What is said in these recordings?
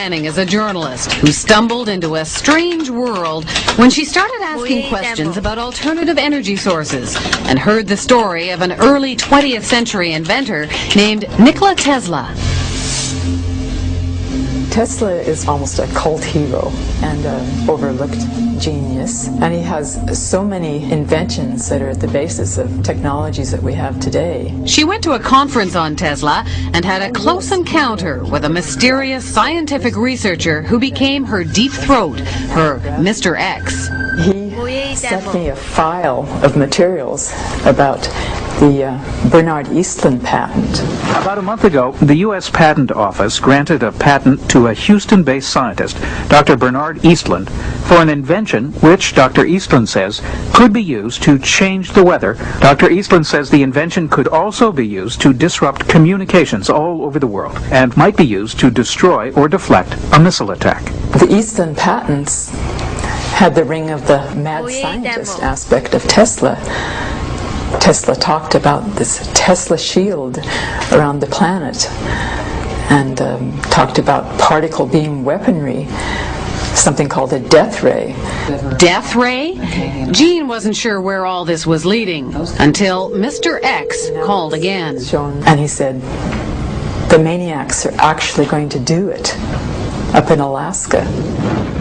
beginning as a journalist who stumbled into a strange world when she started asking questions about alternative energy sources and heard the story of an early 20th century inventor named Nikola Tesla. Tesla is almost a cult hero and an overlooked genius, and he has so many inventions that are at the basis of technologies that we have today. She went to a conference on Tesla and had a close encounter with a mysterious scientific researcher who became her deep throat, her Mr. X. He sent me a file of materials about the Bernard Eastlund patent. About a month ago, the U.S. Patent Office granted a patent to a Houston-based scientist, Dr. Bernard Eastlund, for an invention which Dr. Eastlund says could be used to change the weather. Dr. Eastlund says the invention could also be used to disrupt communications all over the world and might be used to destroy or deflect a missile attack. The Eastlund patents had the ring of the mad scientist aspect of Tesla. Tesla talked about this Tesla shield around the planet and talked about particle beam weaponry, something called a death ray. Death ray? Jean wasn't sure where all this was leading until Mr. X called again. And he said, the maniacs are actually going to do it up in Alaska.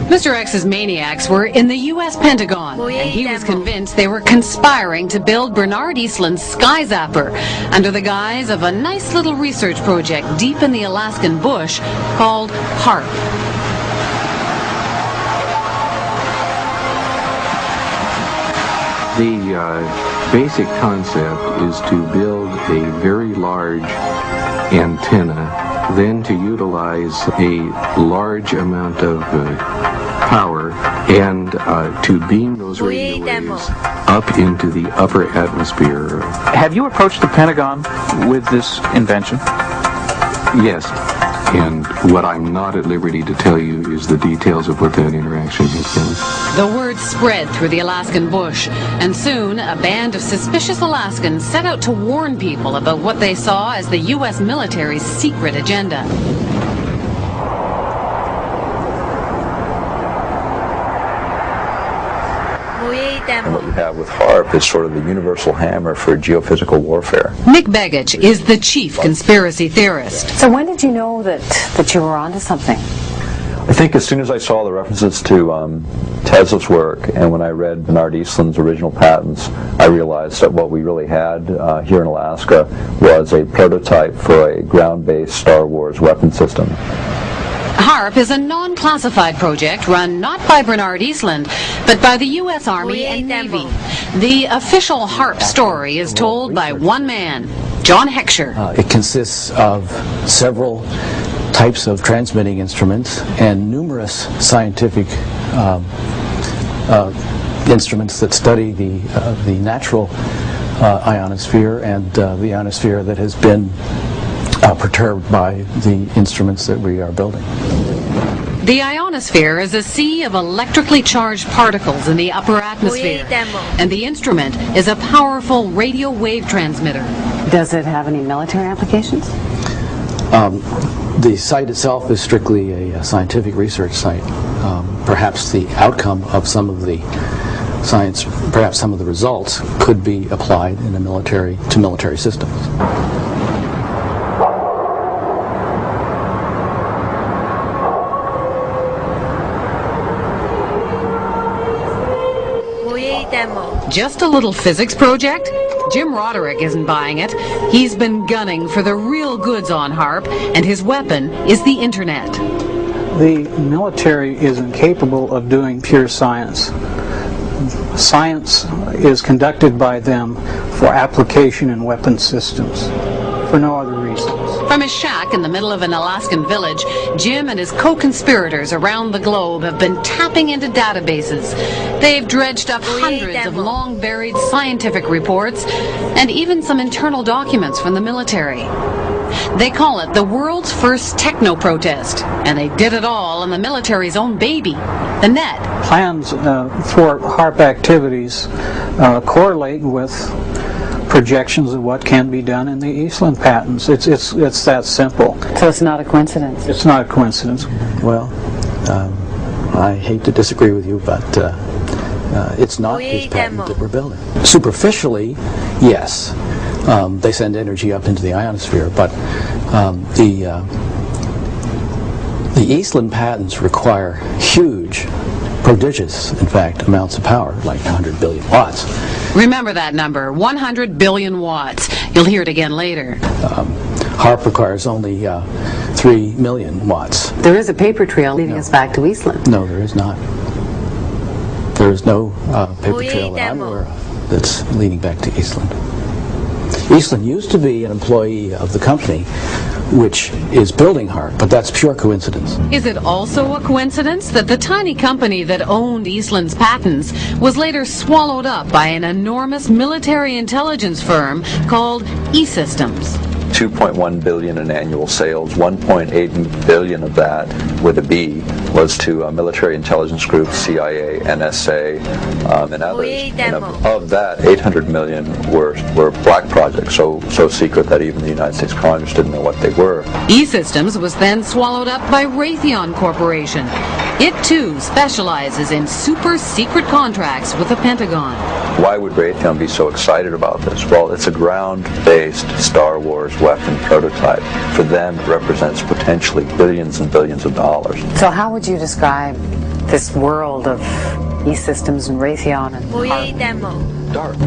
Mr. X's maniacs were in the U.S. Pentagon, and he was convinced they were conspiring to build Bernard Eastlund's Sky Zapper under the guise of a nice little research project deep in the Alaskan bush called HAARP. The basic concept is to build a very large antenna, then to utilize a large amount of power and to beam those radio waves up into the upper atmosphere. Have you approached the Pentagon with this invention? Yes, and what I'm not at liberty to tell you is the details of what that interaction has been. The word spread through the Alaskan bush, and soon a band of suspicious Alaskans set out to warn people about what they saw as the U.S. military's secret agenda. And what you have with HAARP is sort of the universal hammer for geophysical warfare. Mick Begich is the chief conspiracy theorist. So when did you know that you were onto something? I think as soon as I saw the references to Tesla's work, and when I read Bernard Eastlund's original patents, I realized that what we really had here in Alaska was a prototype for a ground-based Star Wars weapon system. HAARP is a non-classified project run not by Bernard Eastlund, but by the U.S. Army and Navy. The official HAARP story is told by one man, John Heckscher. It consists of several types of transmitting instruments and numerous scientific instruments that study the natural ionosphere and the ionosphere that has been perturbed by the instruments that we are building. The ionosphere is a sea of electrically charged particles in the upper atmosphere, and the instrument is a powerful radio wave transmitter. Does it have any military applications? The site itself is strictly a scientific research site. Perhaps the outcome of some of the science, perhaps some of the results, could be applied in to military systems. Just a little physics project? Jim Roderick isn't buying it. He's been gunning for the real goods on HAARP, and his weapon is the internet. The military is incapable of doing pure science. Science is conducted by them for application in weapon systems, for no other reasons. From his shack in the middle of an Alaskan village, Jim and his co-conspirators around the globe have been tapping into databases. They've dredged up hundreds of long-buried scientific reports and even some internal documents from the military. They call it the world's first techno-protest, and they did it all on the military's own baby, the net. Plans for HAARP activities correlate with projections of what can be done in the Eastland patents. It's that simple. So it's not a coincidence? It's not a coincidence. Well, I hate to disagree with you, but it's not his patent that we're building. Superficially, yes. They send energy up into the ionosphere, but the Eastland patents require huge, prodigious, in fact, amounts of power, like 100 billion watts. Remember that number, 100 billion watts. You'll hear it again later. HAARP requires only 3 million watts. There is a paper trail leading us back to Eastland. No, there is not. There is no paper trail that I'm aware of that's leading back to Eastland. Eastland used to be an employee of the company which is building HAARP, but that's pure coincidence. Is it also a coincidence that the tiny company that owned Eastland's patents was later swallowed up by an enormous military intelligence firm called E-Systems? 2.1 billion in annual sales, 1.8 billion of that, with a B, was to military intelligence groups, CIA, NSA, and others. And of that, 800 million were black projects, so secret that even the United States Congress didn't know what they were. E-Systems was then swallowed up by Raytheon Corporation. It too specializes in super secret contracts with the Pentagon. Why would Raytheon be so excited about this? Well, it's a ground-based Star Wars weapon prototype. For them, it represents potentially billions and billions of dollars. So how would you describe this world of E-Systems and Raytheon and HAARP? Dark.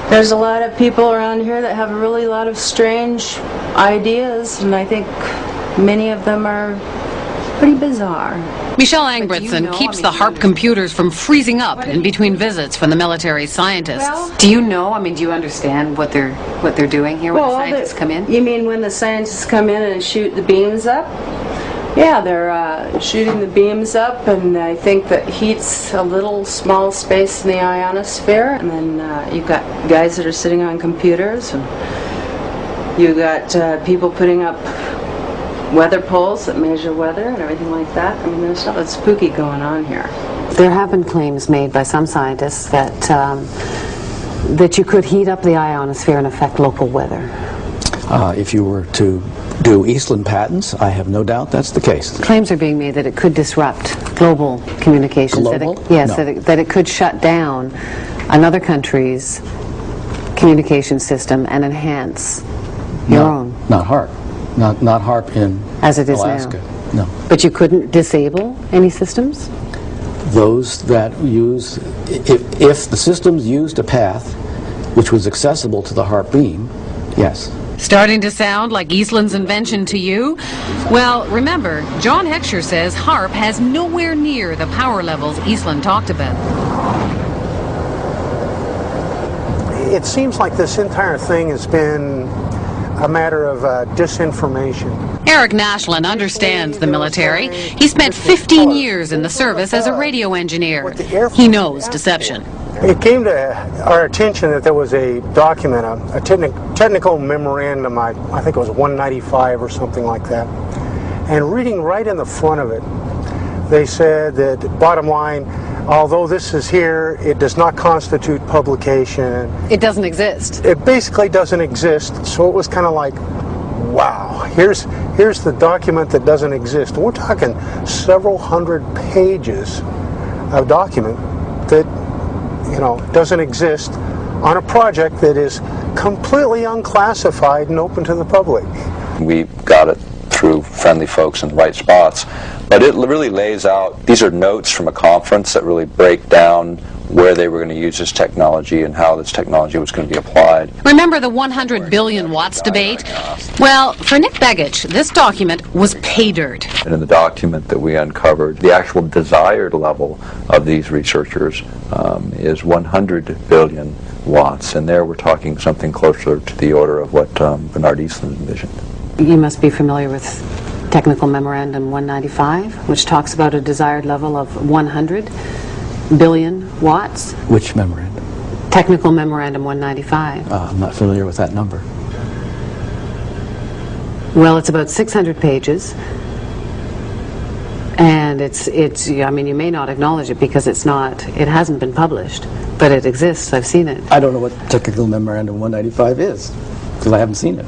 There's a lot of people around here that have a really lot of strange ideas, and I think many of them are pretty bizarre. Michelle Angbritson keeps the HAARP computers from freezing up in between visits from the military scientists. Well, do you know, do you understand what they're doing here when the scientists come in? You mean when the scientists come in and shoot the beams up? Yeah, they're shooting the beams up, and I think that heats a little small space in the ionosphere, and then you've got guys that are sitting on computers, and you've got people putting up weather poles that measure weather and everything like that. I mean, there's something spooky going on here. There have been claims made by some scientists that that you could heat up the ionosphere and affect local weather. If you were to do Eastland patents, I have no doubt that's the case. Claims are being made that it could disrupt global communications. Global? Yes, No. that it could shut down another country's communication system and enhance your own. Not HAARP. Not HAARP in As it is Alaska. now. No. But you couldn't disable any systems? Those that use, if the systems used a path which was accessible to the HAARP beam, yes. Starting to sound like Eastland's invention to you? Well, remember, John Heckscher says HAARP has nowhere near the power levels Eastland talked about. It seems like this entire thing has been a matter of disinformation. Eric Nashland understands the military. He spent 15 years in the service as a radio engineer. He knows deception. It came to our attention that there was a document, a technical memorandum, I think it was 195 or something like that. And reading right in the front of it, they said that, bottom line, although this is here, it does not constitute publication. It doesn't exist. It basically doesn't exist. So it was kind of like, wow, here's the document that doesn't exist. We're talking several hundred pages of document that, you know, doesn't exist on a project that is completely unclassified and open to the public. We got it through friendly folks in the right spots, but it really lays out, these are notes from a conference that really break down where they were going to use this technology and how this technology was going to be applied. Remember the 100 billion watts debate? Well, for Nick Begich, this document was pay dirt. And in the document that we uncovered, the actual desired level of these researchers is 100 billion watts, and there we're talking something closer to the order of what Bernard Eastland envisioned. You must be familiar with Technical Memorandum 195, which talks about a desired level of 100 billion watts. Which memorandum? Technical Memorandum 195. I'm not familiar with that number. Well, it's about 600 pages. And I mean, you may not acknowledge it because it hasn't been published, but it exists. I've seen it. I don't know what Technical Memorandum 195 is, because I haven't seen it.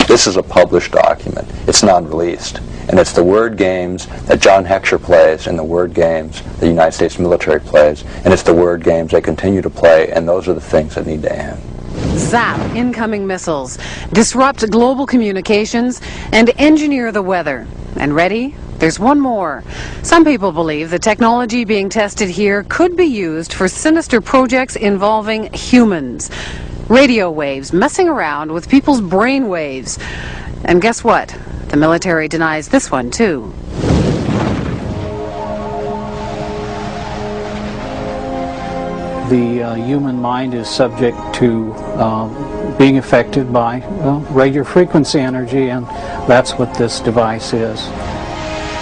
This is a published document. It's non-released. And it's the word games that John Heckscher plays and the word games the United States military plays, and it's the word games they continue to play, and those are the things that need to end. Zap incoming missiles, disrupt global communications, and engineer the weather. And ready? There's one more. Some people believe the technology being tested here could be used for sinister projects involving humans. Radio waves messing around with people's brain waves. And guess what? The military denies this one, too. The human mind is subject to being affected by radio frequency energy, and that's what this device is.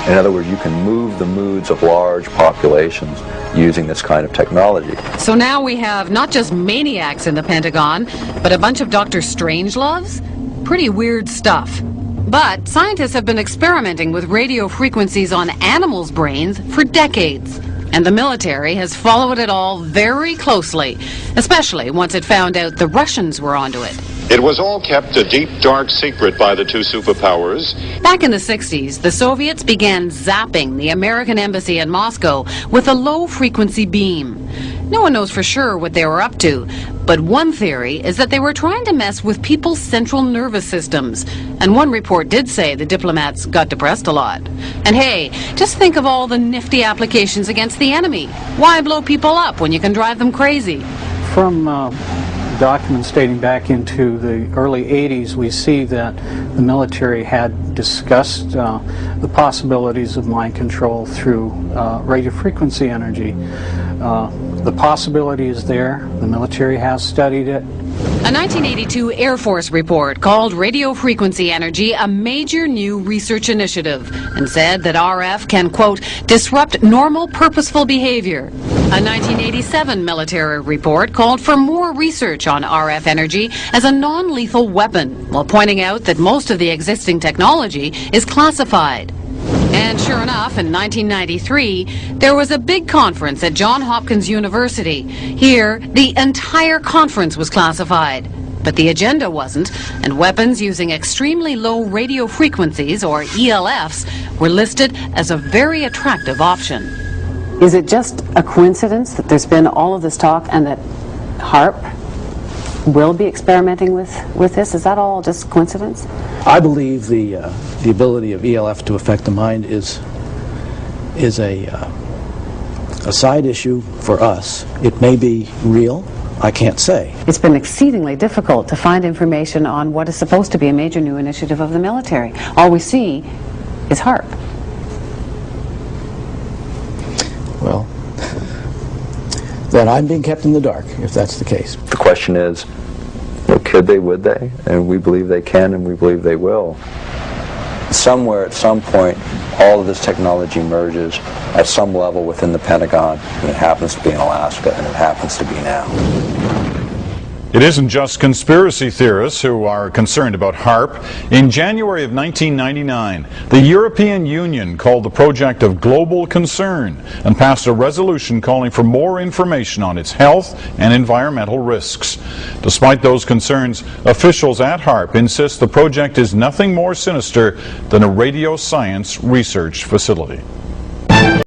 In other words, you can move the moods of large populations using this kind of technology. So now we have not just maniacs in the Pentagon, but a bunch of Dr. Strangeloves? Pretty weird stuff. But scientists have been experimenting with radio frequencies on animals' brains for decades. And the military has followed it all very closely, especially once it found out the Russians were onto it. It was all kept a deep, dark secret by the two superpowers. Back in the 60s, the Soviets began zapping the American embassy in Moscow with a low-frequency beam. No one knows for sure what they were up to, but one theory is that they were trying to mess with people's central nervous systems. And one report did say the diplomats got depressed a lot. And hey, just think of all the nifty applications against the enemy. Why blow people up when you can drive them crazy? From documents dating back into the early 80s, we see that the military had discussed the possibilities of mind control through radio frequency energy. The possibility is there. The military has studied it. A 1982 Air Force report called radio frequency energy a major new research initiative and said that RF can, quote, disrupt normal purposeful behavior. A 1987 military report called for more research on RF energy as a non-lethal weapon, while pointing out that most of the existing technology is classified. And sure enough, in 1993, there was a big conference at Johns Hopkins University. Here, the entire conference was classified. But the agenda wasn't, and weapons using extremely low radio frequencies, or ELFs, were listed as a very attractive option. Is it just a coincidence that there's been all of this talk and that HAARP will be experimenting with this? Is that all just coincidence? I believe the ability of ELF to affect the mind is a side issue for us. It may be real. I can't say. It's been exceedingly difficult to find information on what is supposed to be a major new initiative of the military. All we see is HAARP. Well, then I'm being kept in the dark, if that's the case. The question is, well, could they, would they? And we believe they can, and we believe they will. Somewhere, at some point, all of this technology merges at some level within the Pentagon, and it happens to be in Alaska, and it happens to be now. It isn't just conspiracy theorists who are concerned about HAARP. In January of 1999, the European Union called the project of global concern and passed a resolution calling for more information on its health and environmental risks. Despite those concerns, officials at HAARP insist the project is nothing more sinister than a radio science research facility.